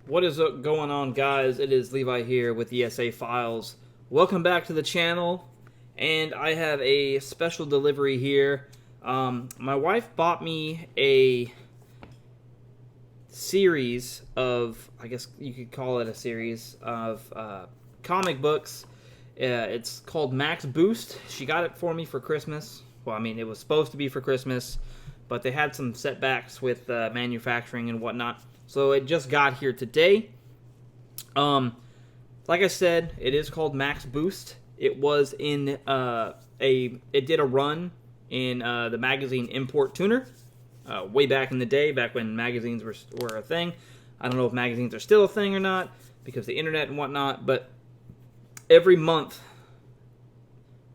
What is going on, guys? It is Levi here with ESA Files. Welcome back to the channel, and I have a special delivery here. My wife bought me a series of, I guess you could call it a series of comic books. It's called Max Boost. She got it for me for Christmas. Well, I mean, it was supposed to be for Christmas, but they had some setbacks with manufacturing and whatnot. So it just got here today. Like I said, it is called Max Boost. It was in it did a run in the magazine Import Tuner way back in the day, back when magazines were a thing. I don't know if magazines are still a thing or not because of the internet and whatnot, but every month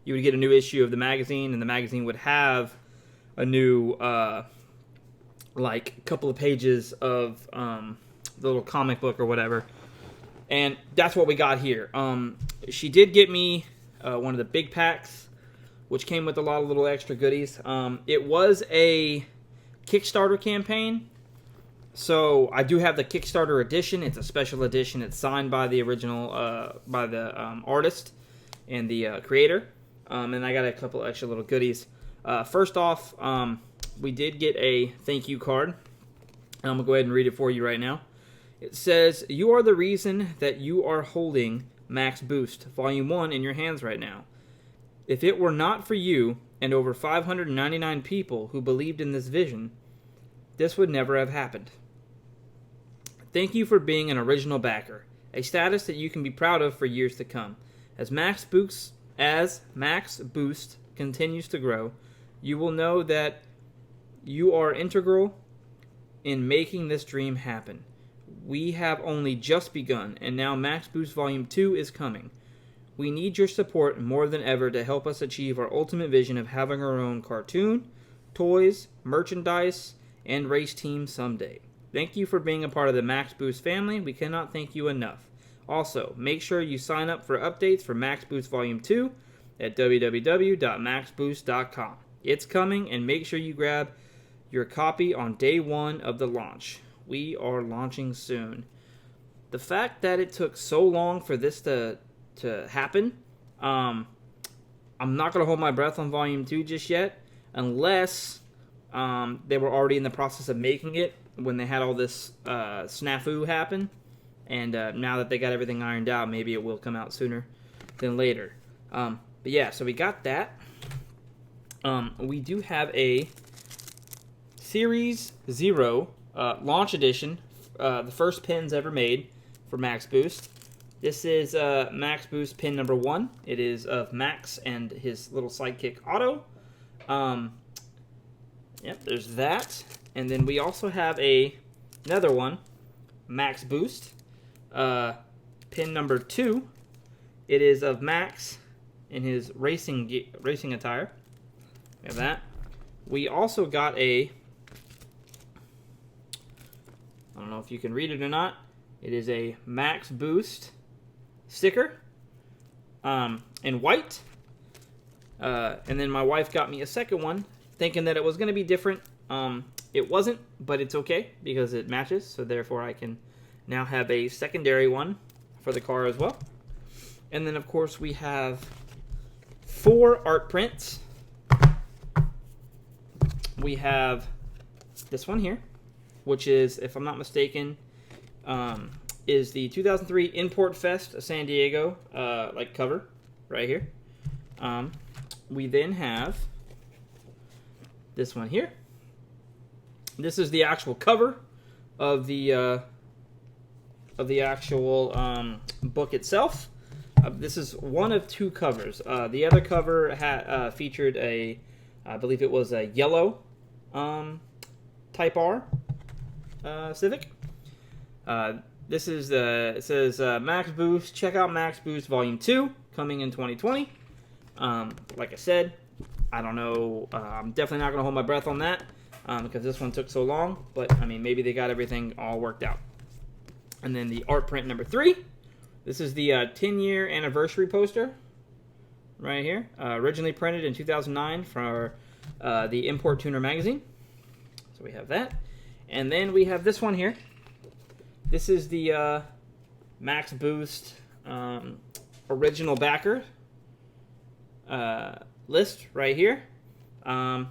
you would get a new issue of the magazine, and the magazine would have a new like couple of pages of the little comic book or whatever, and that's what we got here. She did get me one of the big packs, which came with a lot of little extra goodies. It was a Kickstarter campaign, so I do have the Kickstarter edition. It's a special edition. It's signed by the original, by the artist and the creator, and I got a couple extra little goodies. First off, we did get a thank you card. I'm going to go ahead and read it for you right now. It says, "You are the reason that you are holding Max Boost Volume 1 in your hands right now. If it were not for you and over 599 people who believed in this vision, this would never have happened. Thank you for being an original backer, a status that you can be proud of for years to come. As Max Boost continues to grow, you will know that you are integral in making this dream happen. We have only just begun, and now Max Boost Volume 2 is coming. We need your support more than ever to help us achieve our ultimate vision of having our own cartoon, toys, merchandise, and race team someday. Thank you for being a part of the Max Boost family. We cannot thank you enough. Also, make sure you sign up for updates for Max Boost Volume 2 at www.maxboost.com. It's coming, and make sure you grab your copy on day one of the launch. We are launching soon." The fact that it took so long for this to happen, I'm not going to hold my breath on Volume 2 just yet, unless they were already in the process of making it when they had all this snafu happen. And now that they got everything ironed out, maybe it will come out sooner than later. But yeah, so we got that. We do have a Series 0 launch edition, the first pins ever made for Max Boost. This is Max Boost pin number 1. It is of Max and his little sidekick Otto. Yep, there's that. And then we also have another one, Max Boost, pin number 2. It is of Max in his racing attire. We have that. We also got I don't know if you can read it or not. It is a Max Boost sticker in white. And then my wife got me a second one, thinking that it was going to be different. It wasn't, but it's okay because it matches. So therefore I can now have a secondary one for the car as well. And then, of course, we have 4 art prints. We have this one here, which is, if I'm not mistaken, is the 2003 Import Fest San Diego like cover right here. We then have this one here. This is the actual cover of the actual book itself. This is one of 2 covers. The other cover featured I believe it was a yellow Type R Civic. This is it says Max Boost. Check out Max Boost Volume 2 coming in 2020. Like I said, I don't know. I'm definitely not going to hold my breath on that because this one took so long. But I mean, maybe they got everything all worked out. And then the art print number 3. This is the 10-year anniversary poster right here. Originally printed in 2009 for the Import Tuner magazine. So we have that. And then we have this one here. this is the Max Boost original backer list right here. I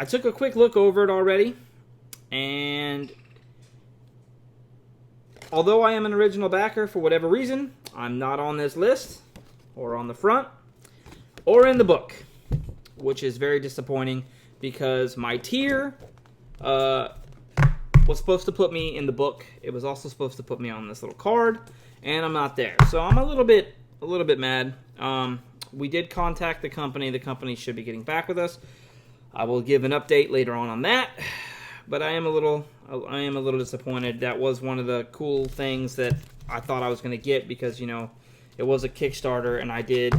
took a quick look over it already, and although I am an original backer, for whatever reason, I'm not on this list, or on the front, or in the book, which is very disappointing because my tier was supposed to put me in the book. It was also supposed to put me on this little card, and I'm not there. So I'm a little bit mad. We did contact the company. The company should be getting back with us. I will give an update later on that. But I am a little disappointed. That was one of the cool things that I thought I was going to get because, you know, it was a Kickstarter, and I did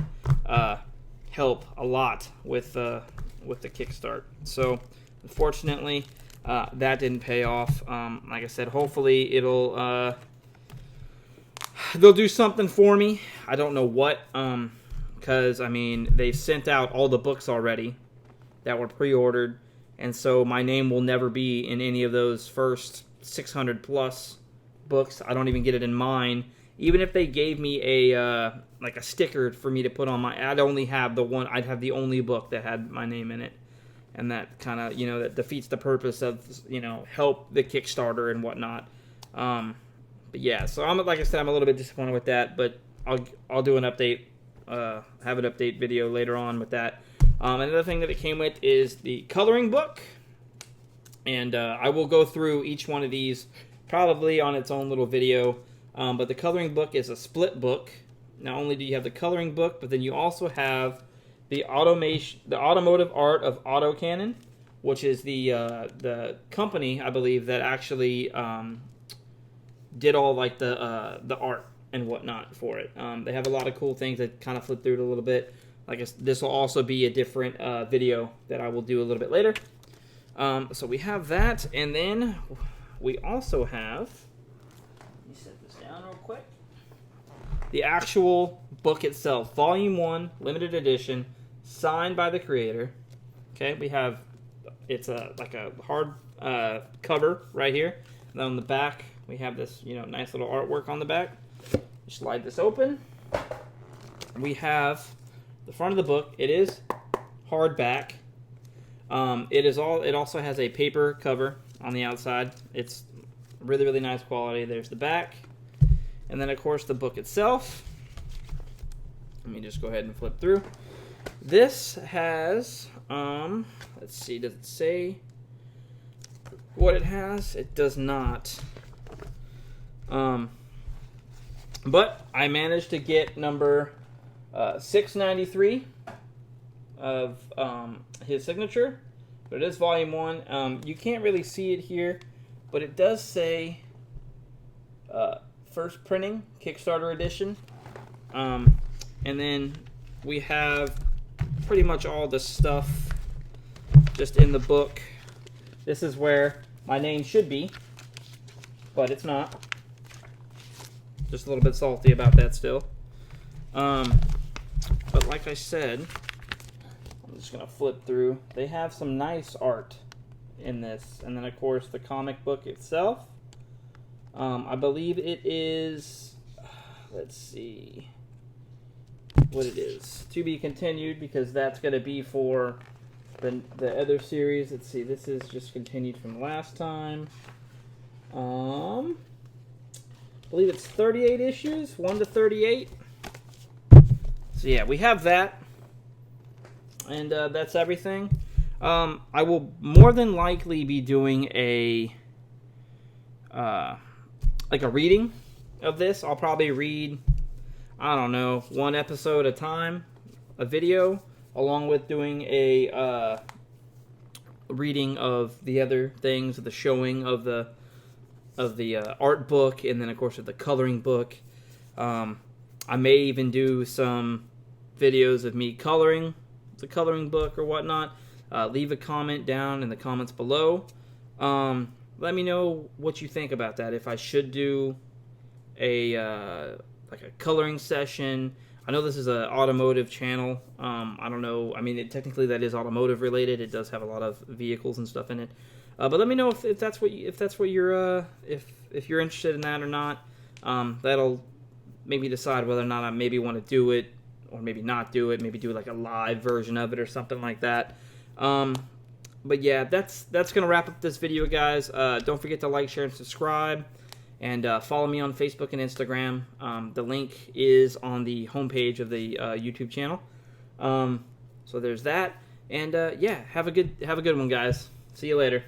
help a lot with the Kickstart. So unfortunately, that didn't pay off. Like I said, hopefully they'll do something for me. I don't know what, because I mean, they sent out all the books already that were pre-ordered, and so my name will never be in any of those first 600 plus books. I don't even get it in mine. Even if they gave me a like a sticker for me to put on my, I'd only have the one. I'd have the only book that had my name in it, and that kind of, you know, that defeats the purpose of, you know, help the Kickstarter and whatnot. But yeah, so like I said, I'm a little bit disappointed with that, but I'll do an update, have an update video later on with that. Another thing that it came with is the coloring book, and I will go through each one of these probably on its own little video. But the coloring book is a split book. Not only do you have the coloring book, but then you also have the automotive art of Autocannon, which is the company, I believe, that actually did all like the art and whatnot for it. They have a lot of cool things that kind of flip through it a little bit. I guess this will also be a different video that I will do a little bit later. So we have that, and then we also have, let me set this down real quick, the actual book itself, Volume 1, limited edition, signed by the creator. Okay, we have, it's like a hard cover right here. And then on the back, we have this, you know, nice little artwork on the back. You slide this open. We have the front of the book. It is hardback. It also has a paper cover on the outside. It's really, really nice quality. There's the back. And then, of course, the book itself. Let me just go ahead and flip through. This has, let's see, does it say what it has? It does not. But I managed to get number 693 of his signature. But it is volume 1. You can't really see it here, but it does say first printing, Kickstarter edition. And then we have pretty much all the stuff just in the book. This is where my name should be, but it's not. Just a little bit salty about that still. But like I said, I'm just going to flip through. They have some nice art in this. And then, of course, the comic book itself. I believe it is, let's see what it is. To be continued, because that's going to be for the other series. Let's see, this is just continued from last time. I believe it's 38 issues, 1 to 38. So yeah, we have that. And that's everything. I will more than likely be doing a reading of this. I'll probably read, I don't know, 1 episode at a time, a video, along with doing a reading of the other things, the showing of the art book, and then of course of the coloring book. I may even do some videos of me coloring the coloring book or whatnot. Leave a comment down in the comments below. Let me know what you think about that. If I should do a coloring session. I know this is an automotive channel. I don't know. I mean, technically that is automotive related. It does have a lot of vehicles and stuff in it. But let me know if that's what you're if you're interested in that or not. That'll maybe decide whether or not I maybe want to do it or maybe not do it. Maybe do like a live version of it or something like that. But yeah, that's gonna wrap up this video, guys. Don't forget to like, share, and subscribe, and follow me on Facebook and Instagram. The link is on the homepage of the YouTube channel. So there's that, and yeah, have a good one, guys. See you later.